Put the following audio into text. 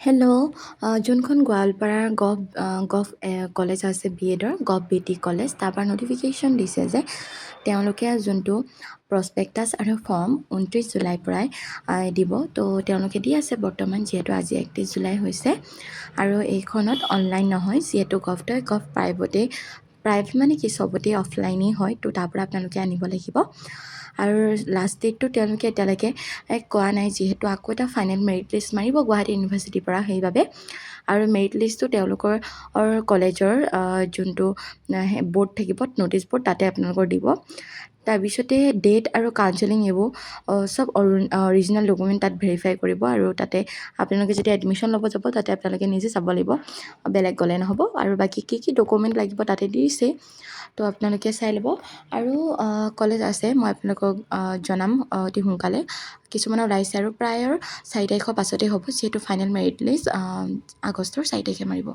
Hello', যোনখন গোৱালপাৰাৰ gov college আছে বি.এডৰ গভ বি.টি. কলেজ, তাৰপৰা ন'টিফিকেশ্যন দিছে যে তেওঁলোকে যোনটো প্ৰস্পেক্টাছ আৰু ফৰ্ম 29 জুলাইৰ পৰাই দিব। তো তেওঁলোকে দি আছে বৰ্তমান, যিহেতু আজি 31 জুলাই হৈছে আৰু এইখনত অনলাইন নহয়, যিহেতু গভ প্ৰাইভেট মানে কি চবতেই অফলাইনেই হয়। তো তাৰপৰা আপোনালোকে আনিব লাগিব আৰু লাষ্ট ডেটটো তেওঁলোকে এতিয়ালৈকে কোৱা নাই, যিহেতু আকৌ এটা ফাইনেল মেৰিট লিষ্ট মাৰিব গুৱাহাটী ইউনিভাৰ্চিটিৰ পৰা, সেইবাবে। আৰু মেৰিট লিষ্টটো তেওঁলোকৰ কলেজৰ যোনটো বৰ্ড থাকিব, ন'টিছ বৰ্ড, তাতে আপোনালোকৰ দিব। তাৰপিছতে ডেট আৰু কাউন্সেলিং এইবোৰ চব অৰিজিনেল ডকুমেণ্ট তাত ভেৰিফাই কৰিব আৰু তাতে আপোনালোকে যেতিয়া এডমিশ্যন ল'ব যাব, তাতে আপোনালোকে নিজে চাব লাগিব, বেলেগ গ'লে নহ'ব। আৰু বাকী কি ডকুমেণ্ট লাগিব তাতে দিছে, তো আপোনালোকে চাই ল'ব। আৰু কলেজ আছে, মই আপোনালোকক জনাম অতি সোনকালে। কিছুমানৰ ওলাইছে আৰু প্ৰায় 4 তাৰিখৰ পাছতেই হ'ব, যিহেতু ফাইনেল মেৰিট লিষ্ট আগষ্টৰ 4 তাৰিখে মাৰিব।